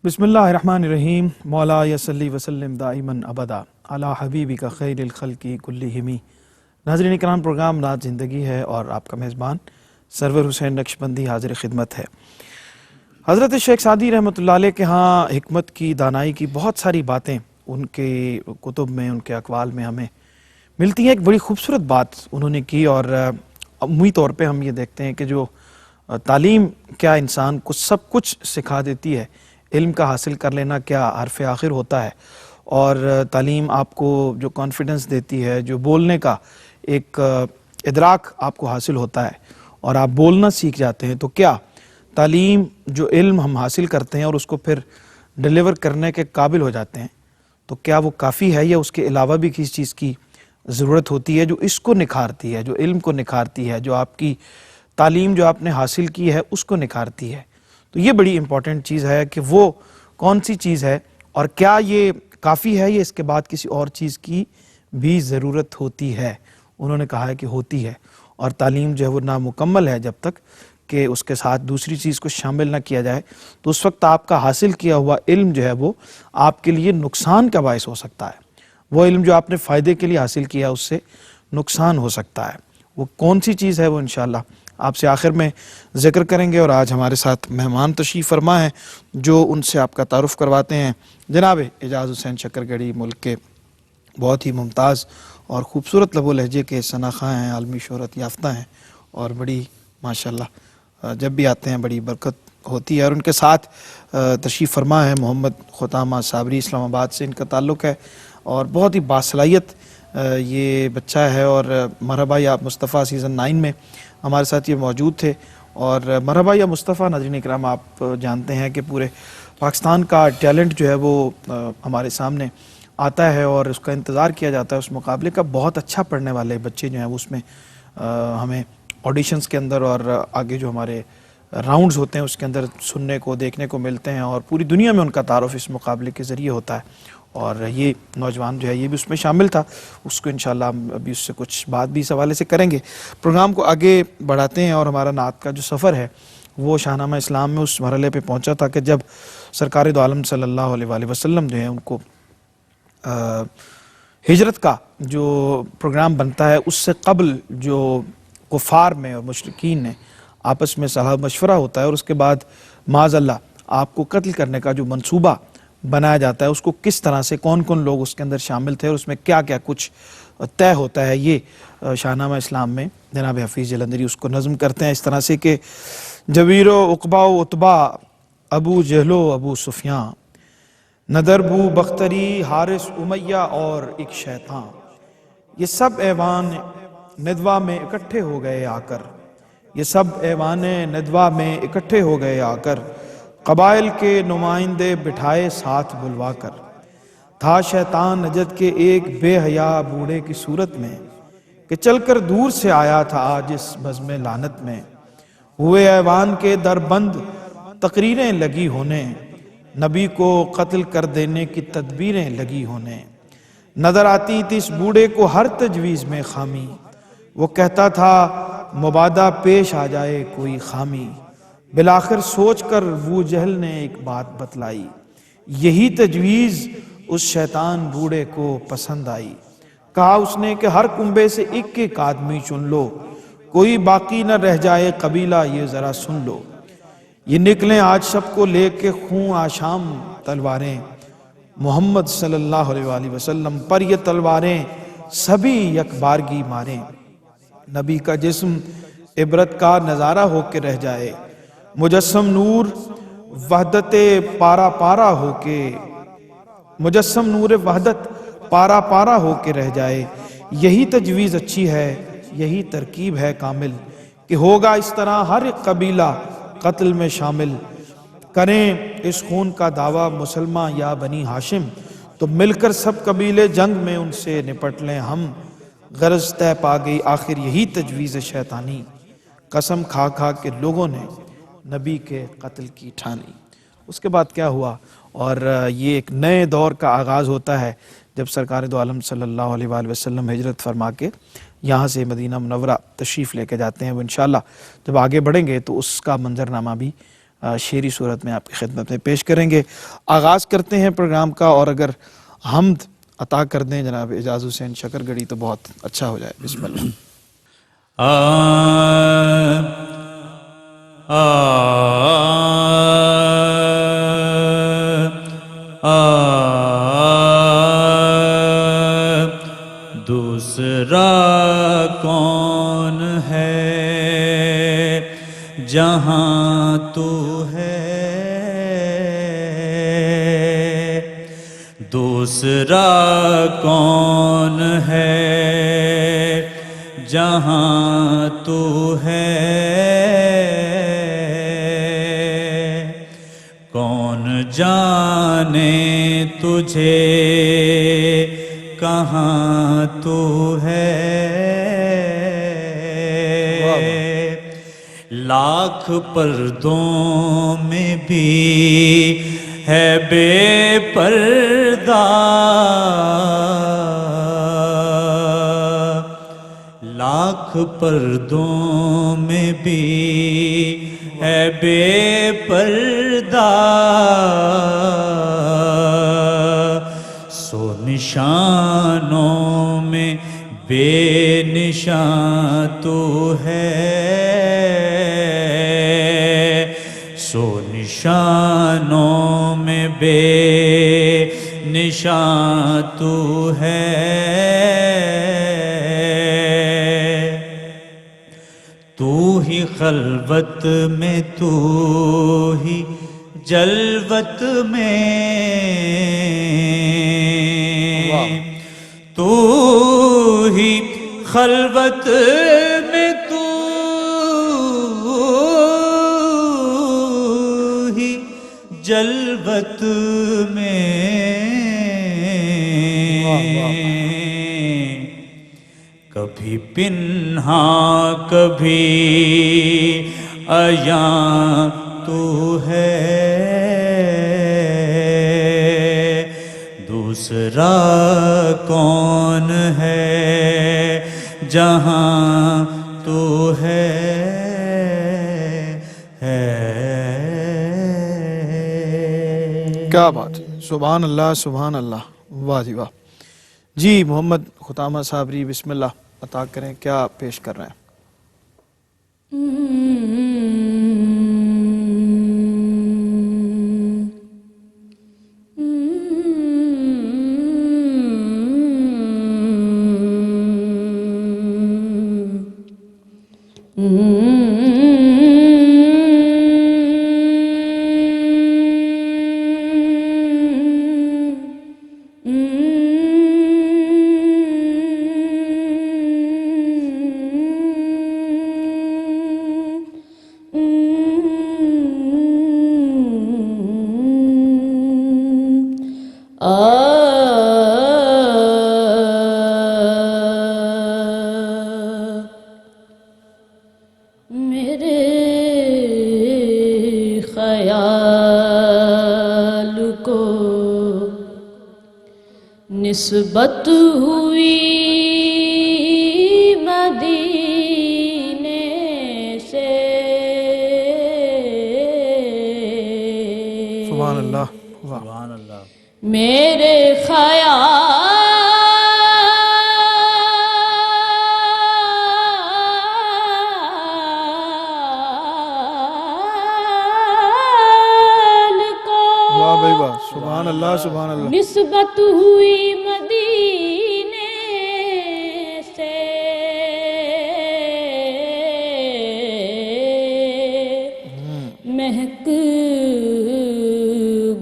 بسم اللہ الرحمن الرحیم مولا یصلی وسلم دائما ابدا علی حبیبی کا خیر الخلق کلہم۔ ناظرین کرام، پروگرام نعت زندگی ہے اور آپ کا میزبان سرور حسین نقشبندی حاضر خدمت ہے۔ حضرت شیخ سعدی رحمۃ اللہ علیہ کے ہاں حکمت کی، دانائی کی بہت ساری باتیں ان کے کتب میں، ان کے اقوال میں ہمیں ملتی ہیں۔ ایک بڑی خوبصورت بات انہوں نے کی، اور عمومی طور پہ ہم یہ دیکھتے ہیں کہ جو تعلیم کیا انسان کو سب کچھ سکھا دیتی ہے، علم کا حاصل کر لینا کیا حرف آخر ہوتا ہے، اور تعلیم آپ کو جو کانفیڈنس دیتی ہے، جو بولنے کا ایک ادراک آپ کو حاصل ہوتا ہے اور آپ بولنا سیکھ جاتے ہیں، تو کیا تعلیم جو علم ہم حاصل کرتے ہیں اور اس کو پھر ڈیلیور کرنے کے قابل ہو جاتے ہیں، تو کیا وہ کافی ہے یا اس کے علاوہ بھی کسی چیز کی ضرورت ہوتی ہے جو اس کو نکھارتی ہے، جو علم کو نکھارتی ہے، جو آپ کی تعلیم جو آپ نے حاصل کی ہے اس کو نکھارتی ہے؟ تو یہ بڑی امپورٹنٹ چیز ہے کہ وہ کون سی چیز ہے، اور کیا یہ کافی ہے یا اس کے بعد کسی اور چیز کی بھی ضرورت ہوتی ہے؟ انہوں نے کہا ہے کہ ہوتی ہے، اور تعلیم جو ہے وہ نامکمل ہے جب تک کہ اس کے ساتھ دوسری چیز کو شامل نہ کیا جائے، تو اس وقت آپ کا حاصل کیا ہوا علم جو ہے وہ آپ کے لیے نقصان کا باعث ہو سکتا ہے۔ وہ علم جو آپ نے فائدے کے لیے حاصل کیا اس سے نقصان ہو سکتا ہے۔ وہ کون سی چیز ہے وہ انشاءاللہ آپ سے آخر میں ذکر کریں گے، اور آج ہمارے ساتھ مہمان تشریف فرما ہیں جو ان سے آپ کا تعارف کرواتے ہیں۔ جناب اعجاز حسین شکرگڑھی ملک کے بہت ہی ممتاز اور خوبصورت لب و لہجے کے ثناءخواں ہیں، عالمی شہرت یافتہ ہیں، اور بڑی ماشاءاللہ جب بھی آتے ہیں بڑی برکت ہوتی ہے۔ اور ان کے ساتھ تشریف فرما ہے محمد خطامہ صابری، اسلام آباد سے ان کا تعلق ہے، اور بہت ہی باصلاحیت یہ بچہ ہے، اور مرحبا یا مصطفیٰ سیزن 9 میں ہمارے ساتھ یہ موجود تھے۔ اور مرحبا یا مصطفیٰ، ناظرین اکرام، آپ جانتے ہیں کہ پورے پاکستان کا ٹیلنٹ جو ہے وہ ہمارے سامنے آتا ہے اور اس کا انتظار کیا جاتا ہے، اس مقابلے کا۔ بہت اچھا پڑھنے والے بچے جو ہیں وہ اس میں ہمیں آڈیشنز کے اندر اور آگے جو ہمارے راؤنڈز ہوتے ہیں اس کے اندر سننے کو، دیکھنے کو ملتے ہیں، اور پوری دنیا میں ان کا تعارف اس مقابلے کے ذریعے ہوتا ہے۔ اور یہ نوجوان جو ہے یہ بھی اس میں شامل تھا، اس کو انشاءاللہ ہم ابھی اس سے کچھ بات بھی اس حوالے سے کریں گے۔ پروگرام کو آگے بڑھاتے ہیں، اور ہمارا نعت کا جو سفر ہے وہ شاہنامہ اسلام میں اس مرحلے پہ پہنچا تھا کہ جب سرکار دو عالم صلی اللہ علیہ وآلہ وسلم جو ہے ان کو ہجرت کا جو پروگرام بنتا ہے، اس سے قبل جو کفار میں اور مشرکین نے آپس میں صلاح مشورہ ہوتا ہے، اور اس کے بعد معاذ اللہ آپ کو قتل کرنے کا جو منصوبہ بنایا جاتا ہے، اس کو کس طرح سے کون کون لوگ اس کے اندر شامل تھے اور اس میں کیا کیا کچھ طے ہوتا ہے، یہ شاہنامہ اسلام میں جناب حفیظ جلندری اس کو نظم کرتے ہیں اس طرح سے کہ جویر و عقبہ و عتبہ، ابو جہل و ابو سفیاں، ندر بو بختری حارث امیہ اور ایک شیطان، یہ سب ایوان ندوہ میں اکٹھے ہو گئے آ کر، یہ سب ایوان ندوہ میں اکٹھے ہو گئے آ کر، قبائل کے نمائندے بٹھائے ساتھ بلوا کر، تھا شیطان نجد کے ایک بے حیا بوڑھے کی صورت میں، کہ چل کر دور سے آیا تھا آج اس بزم لعنت میں، ہوئے ایوان کے در بند تقریریں لگی ہونے، نبی کو قتل کر دینے کی تدبیریں لگی ہونے، نظر آتی تھی اس بوڑھے کو ہر تجویز میں خامی، وہ کہتا تھا مبادا پیش آ جائے کوئی خامی، بالآخر سوچ کر ابو جہل نے ایک بات بتلائی، یہی تجویز اس شیطان بوڑھے کو پسند آئی، کہا اس نے کہ ہر کنبے سے ایک ایک آدمی چن لو، کوئی باقی نہ رہ جائے قبیلہ یہ ذرا سن لو، یہ نکلیں آج سب کو لے کے خون آشام تلواریں، محمد صلی اللہ علیہ وآلہ وسلم پر یہ تلواریں سبھی یک بارگی ماریں، نبی کا جسم عبرت کا نظارہ ہو کے رہ جائے، مجسم نور وحدت پارا پارا ہو کے، مجسم نور وحدت پارا پارا ہو کے رہ جائے، یہی تجویز اچھی ہے، یہی ترکیب ہے کامل، کہ ہوگا اس طرح ہر ایک قبیلہ قتل میں شامل، کریں اس خون کا دعویٰ مسلمہ یا بنی ہاشم، تو مل کر سب قبیلے جنگ میں ان سے نپٹ لیں ہم، غرض طے پا گئی آخر یہی تجویز شیطانی، قسم کھا کھا کے لوگوں نے نبی کے قتل کی ٹھانی۔ اس کے بعد کیا ہوا، اور یہ ایک نئے دور کا آغاز ہوتا ہے جب سرکار دو عالم صلی اللہ علیہ وآلہ وسلم ہجرت فرما کے یہاں سے مدینہ منورہ تشریف لے کے جاتے ہیں۔ وہ انشاءاللہ جب آگے بڑھیں گے تو اس کا منظرنامہ بھی شعری صورت میں آپ کی خدمت میں پیش کریں گے. آغاز کرتے ہیں پروگرام کا، اور اگر حمد عطا کر دیں جناب اعجاز حسین شکر گڑھی تو بہت اچھا ہو جائے. بسم اللہ. دوسرا کون ہے جہاں تو ہے، دوسرا کون ہے جہاں تو ہے، کون جانے تجھے کہاں تو ہے. لاکھ پردوں میں بھی ہے بے پردہ، لاکھ پردوں میں بھی ہے بے پردہ، سو نشانوں میں بے نشان تو ہے، سو نشانوں میں بے نشان تو ہے. تو ہی خلوت میں، تو ہی جلوت میں، تو ہی خلوت میں، تو ہی جلوت میں، کبھی پنہاں کبھی عیاں تو ہے، دوسرا کون ہے جہاں تو ہے. کیا بات ہے، سبحان اللہ سبحان اللہ، واہ جی واہ. جی محمد خطامہ صابری بسم اللہ عطا کریں، کیا پیش کر رہے ہیں؟ میرے خیال کو نسبت ہوئی مدینے سے، سبحان اللہ، واہ. سبحان اللہ. میرے خیال کو واہ بھائی واہ، سبحان اللہ سبحان اللہ. نسبت ہوئی مدینے سے، مہک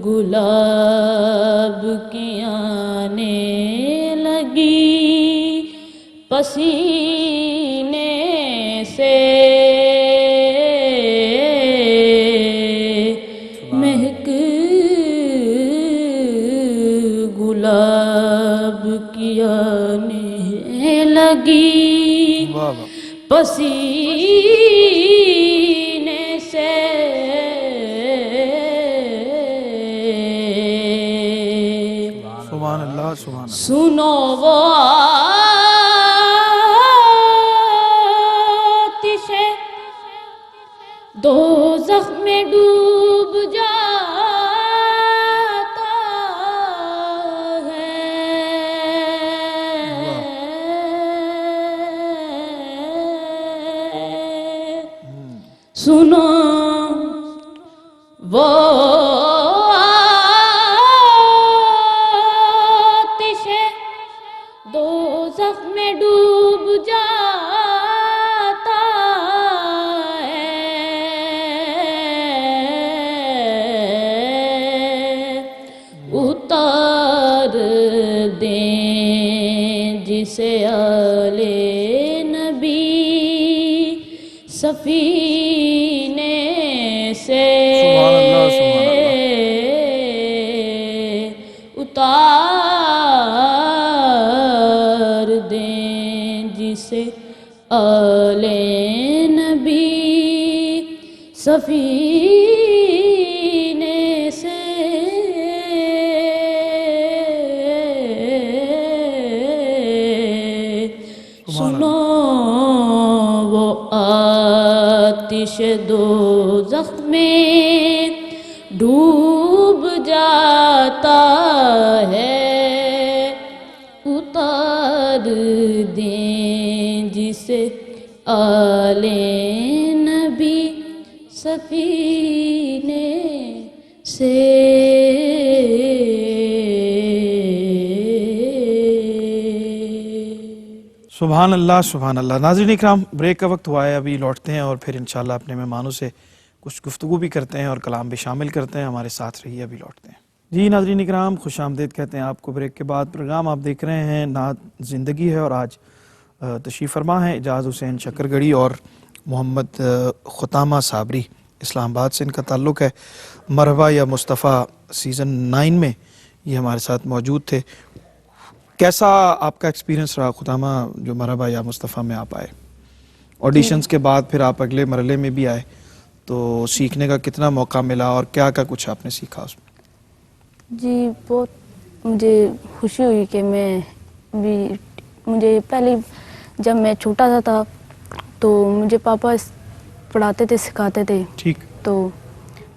گلاب کی آنے لگی پسینے سے، مہک گلاب کی آنے لگی واہ واہ. پسینے سے، سبحان اللہ سبحان اللہ. سنو وہ آتش دوزخ میں ڈوب سنو وہ آتش دوزخ میں ڈوب جاتا ہے، اتار دیں جسے آل نبی سفینے سے سبحان اللہ، سبحان اتار دیں جسے آل نبی سفینے سے، سنو وہ آتش دوزخ میں ڈوب جاتا ہے، اتار دیں جسے آل نبی سفینے سے۔ سبحان اللہ، سبحان اللہ۔ ناظرین اکرام، بریک کا وقت ہوا ہے، ابھی لوٹتے ہیں اور پھر انشاءاللہ اپنے مہمانوں سے کچھ گفتگو بھی کرتے ہیں اور کلام بھی شامل کرتے ہیں۔ ہمارے ساتھ رہیے، ابھی لوٹتے ہیں۔ جی ناظرین اکرام، خوش آمدید کہتے ہیں آپ کو بریک کے بعد۔ پروگرام آپ دیکھ رہے ہیں نعت زندگی ہے، اور آج تشریف فرما ہیں اعجاز حسین شکرگڑھی اور محمد خطامہ صابری، اسلام آباد سے ان کا تعلق ہے۔ مرحبا یا مصطفیٰ سیزن 9 میں یہ ہمارے ساتھ موجود تھے۔ کیسا آپ کا ایکسپیرینس رہا خطامہ جو مرحبا یا مصطفیٰ میں آپ آئے؟ آڈیشنز کے بعد پھر آپ اگلے مرحلے میں بھی آئے، تو سیکھنے کا کتنا موقع ملا اور کیا کچھ آپ نے سیکھا اس میں؟ جی بہت مجھے خوشی ہوئی کہ مجھے پہلے جب میں چھوٹا سا تھا تو مجھے پاپا پڑھاتے تھے، سکھاتے تھے، ٹھیک، تو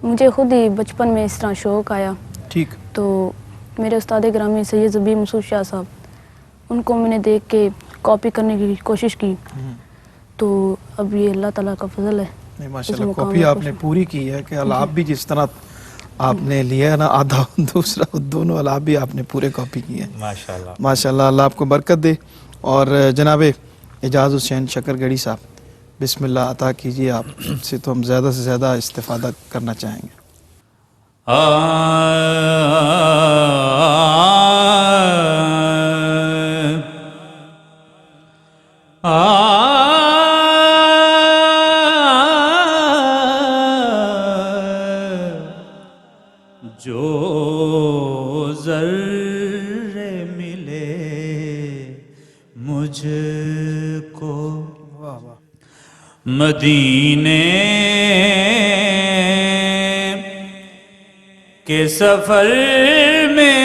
مجھے خود ہی بچپن میں اس طرح شوق آیا۔ ٹھیک، تو میرے استاد گرامی سید زبیر مسعود شاہ صاحب، ان کو میں نے دیکھ کے کاپی کرنے کی کوشش کی، تو اب یہ اللہ تعالیٰ کا فضل ہے۔ نہیں ماشاءاللہ، کاپی آپ نے پوری کی ہے کہ العاب بھی جس طرح آپ نے لیا ہے نا، آدھا دوسرا دونوں العاب بھی آپ نے پورے کاپی کیے ہیں ماشاءاللہ ماشاءاللہ۔ اللہ آپ کو برکت دے۔ اور جناب اعجاز حسین شکرگڑھی صاحب، بسم اللہ عطا کیجیے، آپ سے تو ہم زیادہ سے زیادہ استفادہ کرنا چاہیں گے۔ جو ذرے ملے مجھ کو مدینے کے سفر میں،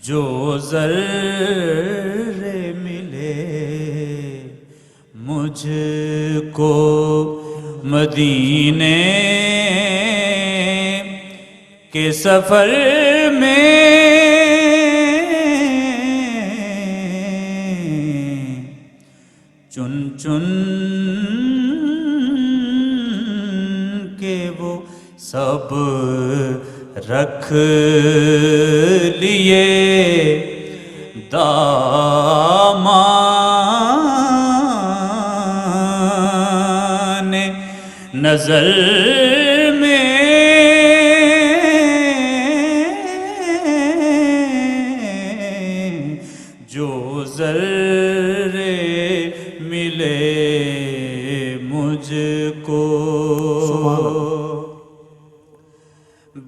جو ذرے ملے مجھ کو مدینے کے سفر میں، چن چن کے وہ سب رکھ لیے دامان نظر میں، جو ذرے ملے مجھ کو،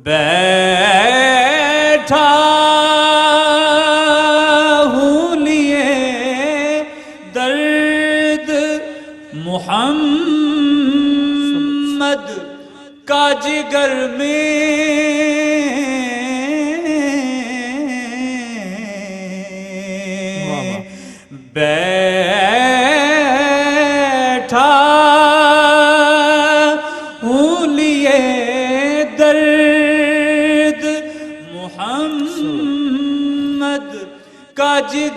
بیٹھا ہوں لیے درد محمد کا جگر میں، بیٹھا ہوں لیے درد محمد کا جگر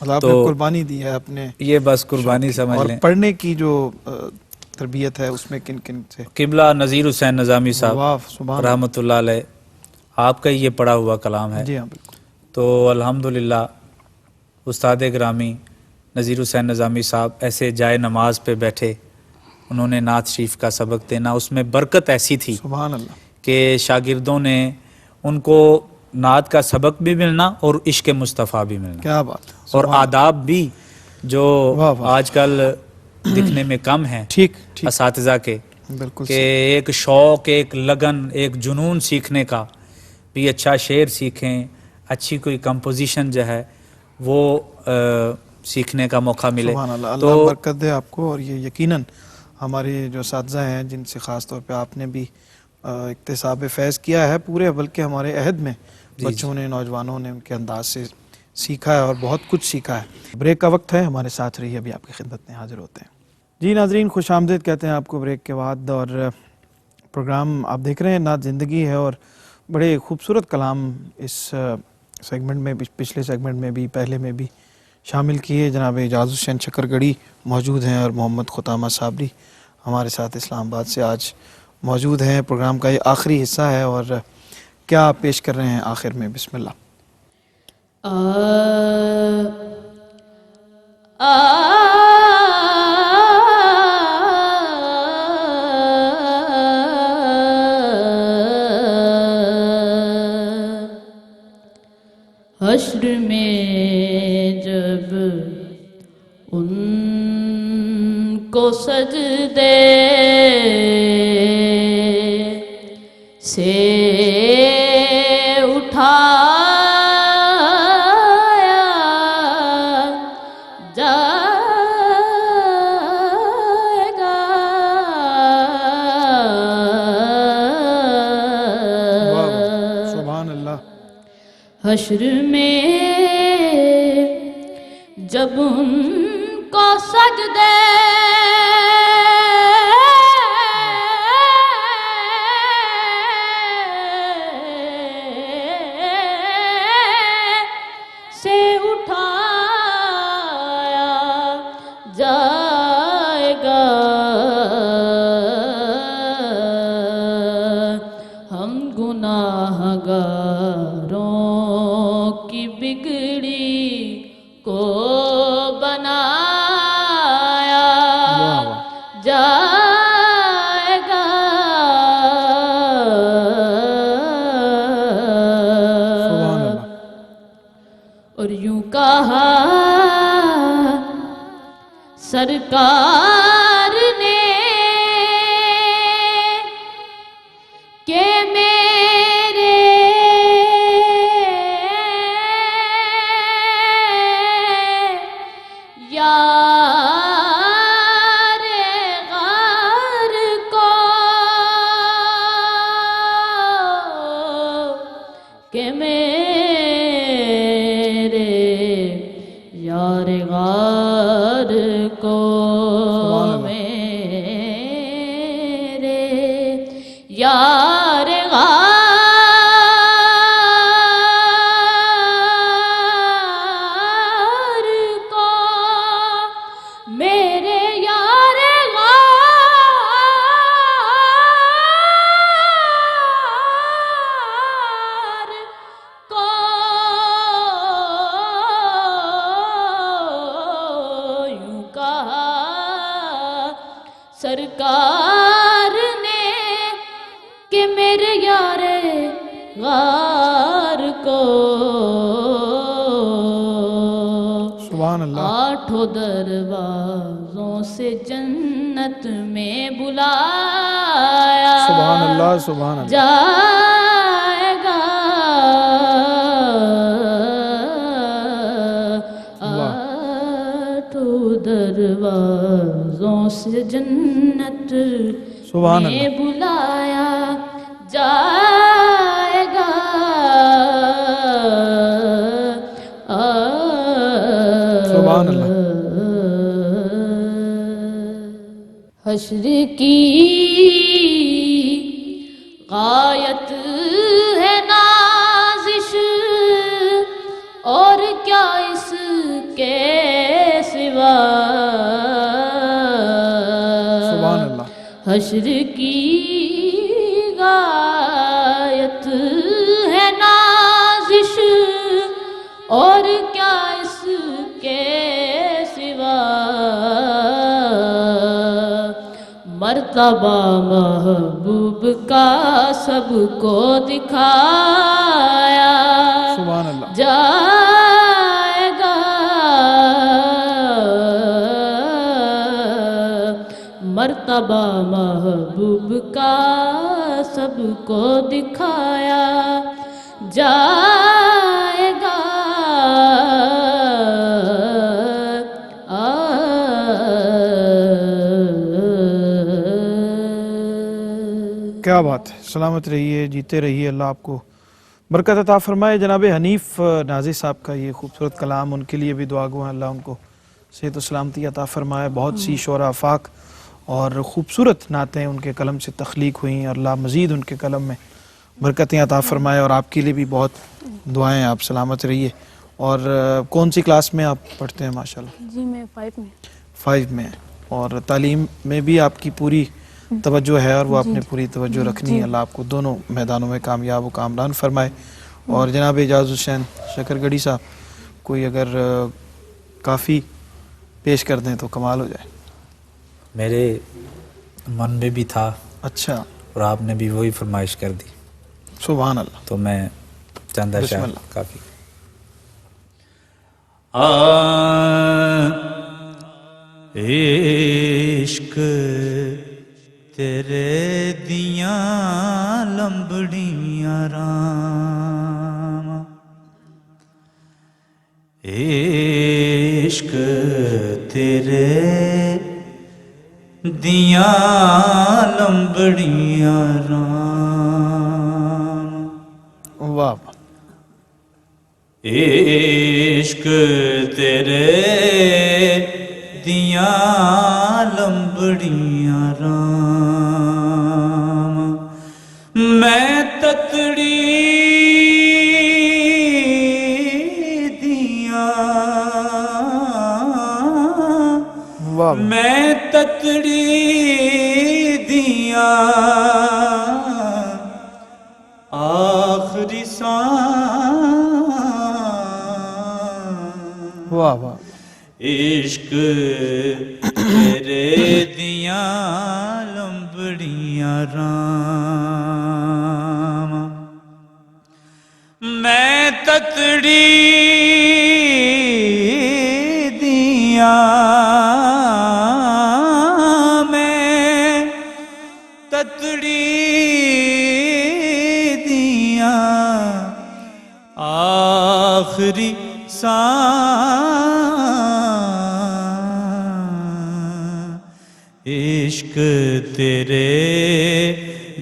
مطلب آپ نے قربانی دی ہے اپنے یہ بس قربانی سمجھ اور لیں. پڑھنے کی جو تربیت ہے اس میں کن کن سے؟ قبلہ نذیر حسین نظامی صاحب واہ سبحان رحمۃ اللہ علیہ، آپ کا یہ پڑھا ہوا کلام ہے. جی ہاں بالکل. تو الحمدللہ استاد گرامی نذیر حسین نظامی صاحب ایسے جائے نماز پہ بیٹھے، انہوں نے نعت شریف کا سبق دینا، اس میں برکت ایسی تھی سبحان اللہ. کہ شاگردوں نے ان کو نعت کا سبق بھی ملنا اور عشق مصطفیٰ بھی ملنا، کیا بات ہے. اور آداب بھی جو واہ واہ. آج کل دکھنے میں کم ہیں ٹھیک ٹھیک اساتذہ کے، بالکل کہ ایک شوق، ایک لگن، ایک جنون سیکھنے کا بھی، اچھا شعر سیکھیں، اچھی کوئی کمپوزیشن جو ہے وہ سیکھنے کا موقع ملے. سبحان اللہ. اللہ تو برکت دے آپ کو. اور یہ یقیناً ہمارے جو اساتذہ ہیں جن سے خاص طور پہ آپ نے بھی اکتساب فیض کیا ہے پورے، بلکہ ہمارے عہد میں بچوں نے، نوجوانوں نے ان کے انداز سے سیکھا ہے اور بہت کچھ سیکھا ہے. بریک کا وقت ہے، ہمارے ساتھ رہیے، ابھی آپ کی خدمت میں حاضر ہوتے ہیں. جی ناظرین، خوش آمدید کہتے ہیں آپ کو بریک کے بعد. اور پروگرام آپ دیکھ رہے ہیں نعت زندگی ہے، اور بڑے خوبصورت کلام اس سیگمنٹ میں، پچھلے سیگمنٹ میں بھی، پہلے میں بھی شامل کیے. جناب اعجاز حسین شکرگڑھی موجود ہیں اور محمد خطامہ صابری ہمارے ساتھ اسلام آباد سے آج موجود ہیں. پروگرام کا یہ آخری حصہ ہے، اور کیا آپ پیش کر رہے ہیں آخر میں؟ بسم اللہ. حشر میں جب ان کو سجدے سے اٹھایا جائے گا، واہ واہ. سبحان اللہ. حشر میں جب ان کو سجدے سے اٹھایا جائے گا، ہم گناہ گاروں کی بگڑی کو بنایا جائے گا، سبحان اللہ. اور یوں کہا سرکار نے کہ میرے یار غار کو، کہ میرے یار غار کو، میرے یار غار کو، میرے یار غار کو، یوں کہا سرکار نے کہ میرے یار غار کو سبحان اللہ. آٹھوں دروازوں سے جنت میں بلایا سبحان اللہ. سبحان اللہ. جائے گا، آٹھوں دروازوں سے جنت سبحان میں اللہ. بلایا جائے گا، سبحان اللہ. حشر کی غایت ہے نازش، اور کیا اس کے حشر کی غایت ہے نازش اور کیا اس کے سوا مرتبہ محبوب کا سب کو دکھایا سبحان اللہ. جائے گا مرتبہ محبوب کا سب کو دکھایا جائے گا کیا بات ہے. سلامت رہیے, جیتے رہیے, اللہ آپ کو برکت عطا فرمائے. جناب حنیف نازی صاحب کا یہ خوبصورت کلام, ان کے لیے بھی دعا گو ہیں اللہ ان کو صحت و سلامتی عطا فرمائے. بہت سی شعراء افاق اور خوبصورت نعتیں ان کے قلم سے تخلیق ہوئیں, اور اللہ مزید ان کے قلم میں برکتیں عطا فرمائے. اور آپ کے لیے بھی بہت دعائیں, آپ سلامت رہیے. اور کون سی کلاس میں آپ پڑھتے ہیں ماشاءاللہ؟ جی میں 5 میں. 5 میں. اور تعلیم میں بھی آپ کی پوری توجہ ہے, اور وہ آپ نے پوری توجہ رکھنی ہے. اللہ آپ کو دونوں میدانوں میں کامیاب و کامران فرمائے. اور جناب اعجاز حسین شکر گڑھی صاحب کوئی اگر کافی پیش کر دیں تو کمال ہو جائے. میرے من میں بھی تھا, اچھا, اور آپ نے بھی وہی فرمائش کر دی, سبحان اللہ. تو میں چند بسم اشعار اللہ. کافی. عشق تیرے دیاں لمبڑیاں رام, عشق تیرے دیاں لمبڑیاں رام, واہ. عشق تیرے دیاں لمبڑیاں رام, میں تتڑی دیاں, میں تتڑی دیاں آخری سان, واہ واہ. عشق تیرے دیاں لمبڑیاں رام, میں تتڑی دیاں, میں تتڑی دیاں آخری سان, عشق تیرے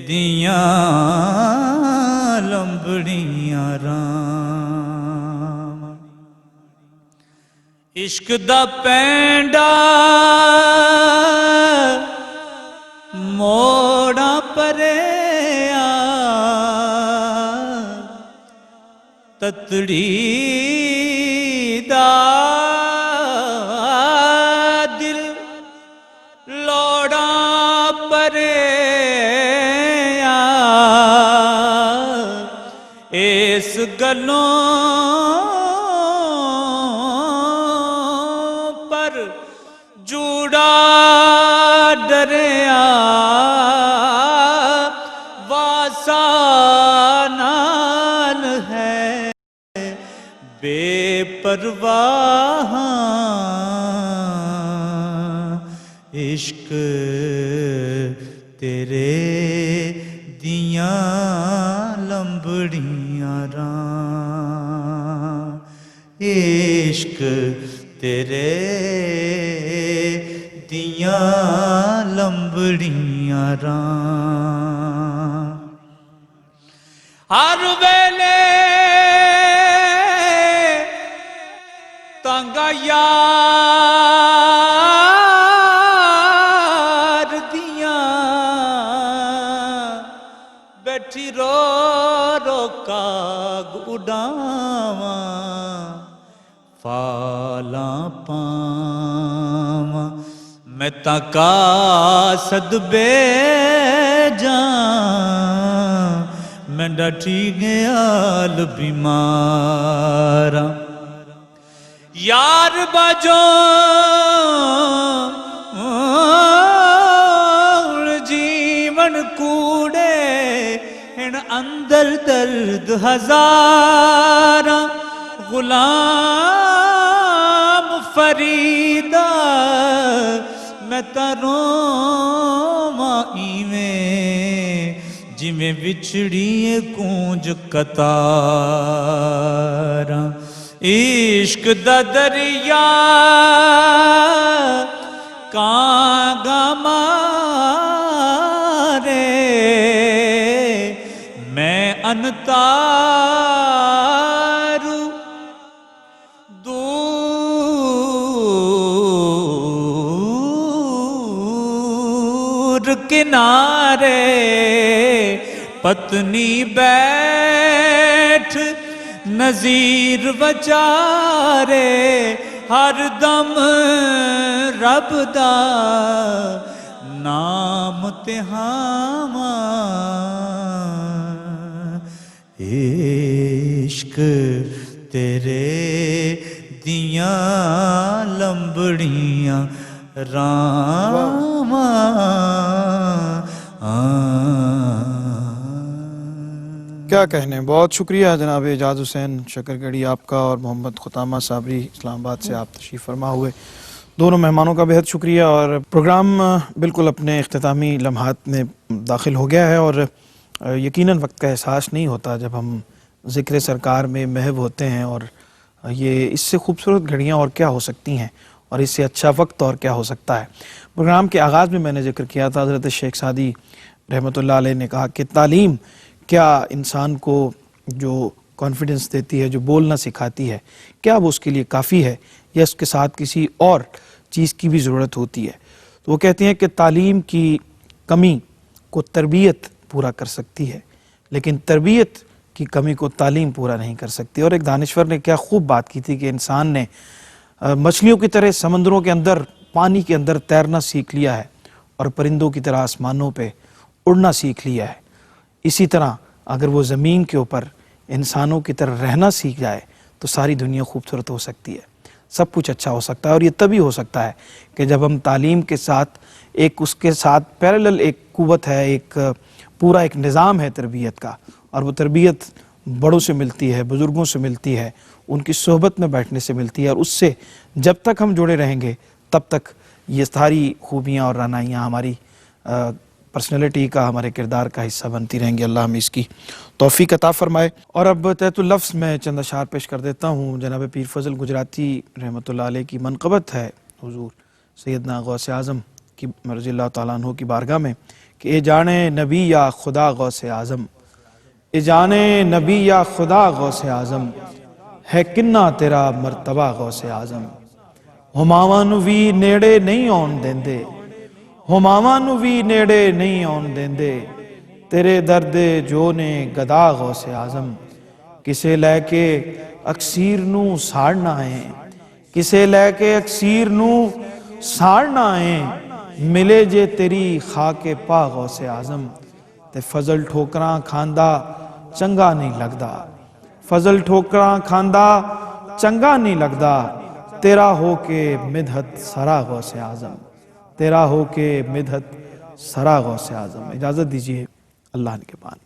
دیاں لمبڑیاں رام, عشق دا پینڈا موڑا پریا, تتڑی دا دل لوڑا پریا, اس گلوں پر جوڑا ڈریا, واسا نال ہے بے پرواہ, عشق تیرے دیاں لمبڑیاں رام, عشق تیرے دیاں لمبڑیاں رام, ہر ویلے تانگا یار دیاں, بیٹھی رو رو کاغ اڈاواں, فالاں پاواں, میں تاکا صد بے جان میں ڈٹی گیال بیمارا یار باجو جیون کوڑے ان اندر درد ہزارا غلام فریدہ میں تروما ایویں جویں وچھڑی کونج کتارا عشق دا دریا کانگا مارے میں انتارو دور کنارے پتنی بیٹھ نظیر وچارے ہر دم رب دا نام تہاواں عشق تیرے دیاں لمبڑیاں راواں کیا کہنے. بہت شکریہ جناب اعجاز حسین شکر گڑھی آپ کا اور محمد خطامہ صابری اسلام آباد سے آپ تشریف فرما ہوئے. دونوں مہمانوں کا بہت شکریہ. اور پروگرام بالکل اپنے اختتامی لمحات میں داخل ہو گیا ہے اور یقیناً وقت کا احساس نہیں ہوتا جب ہم ذکر سرکار میں محو ہوتے ہیں. اور یہ اس سے خوبصورت گھڑیاں اور کیا ہو سکتی ہیں اور اس سے اچھا وقت اور کیا ہو سکتا ہے. پروگرام کے آغاز میں نے ذکر کیا تھا حضرت شیخ سعدی رحمۃ اللہ علیہ نے کہا کہ تعلیم کیا انسان کو جو کانفیڈنس دیتی ہے, جو بولنا سکھاتی ہے, کیا وہ اس کے لیے کافی ہے یا اس کے ساتھ کسی اور چیز کی بھی ضرورت ہوتی ہے. تو وہ کہتے ہیں کہ تعلیم کی کمی کو تربیت پورا کر سکتی ہے لیکن تربیت کی کمی کو تعلیم پورا نہیں کر سکتی. اور ایک دانشور نے کیا خوب بات کی تھی کہ انسان نے مچھلیوں کی طرح سمندروں کے اندر, پانی کے اندر تیرنا سیکھ لیا ہے اور پرندوں کی طرح آسمانوں پہ اڑنا سیکھ لیا ہے. اسی طرح اگر وہ زمین کے اوپر انسانوں کی طرح رہنا سیکھ جائے تو ساری دنیا خوبصورت ہو سکتی ہے, سب کچھ اچھا ہو سکتا ہے. اور یہ تبھی ہو سکتا ہے کہ جب ہم تعلیم کے ساتھ اس کے ساتھ پیرالل ایک قوت ہے, ایک پورا ایک نظام ہے تربیت کا, اور وہ تربیت بڑوں سے ملتی ہے, بزرگوں سے ملتی ہے, ان کی صحبت میں بیٹھنے سے ملتی ہے. اور اس سے جب تک ہم جڑے رہیں گے تب تک یہ ساری خوبیاں اور رعنائیاں ہماری پرسنالٹی کا, ہمارے کردار کا حصہ بنتی رہیں گی. اللہ ہمیں اس کی توفیق عطا فرمائے. اور اب تحت اللفظ میں چند اشعار پیش کر دیتا ہوں. جناب پیر فضل گجراتی رحمۃ اللہ علیہ کی منقبت ہے حضور سیدنا غوث اعظم کی رضی اللہ تعالیٰ عنہ کی بارگاہ میں کہ اے جانے نبی یا خدا غوث اعظم, اے جانے نبی یا خدا غوث اعظم, ہے کنہ تیرا مرتبہ غوث اعظم. ہماواں نو وی نیڑے نہیں آن دیندے, ہماواں نو وی نیڑے نہیں آن دیندے, تیرے درد جو نے گدا غوث اعظم. کسے لے کے اکسیر نو ساڑنا ہے, کسے لے کے اکسیر نو ساڑنا ہے, ملے جے تیری خاک پا غوث اعظم. تے فضل ٹھوکراں کھاندا چنگا نہیں لگدا, فضل ٹھوکراں کھاندا چنگا نہیں لگدا, تیرا ہو کے مدحت سرا غوث اعظم, تیرا ہو کے مدحت سرا غوث اعظم. اجازت دیجیے, اللہ نے کے بان.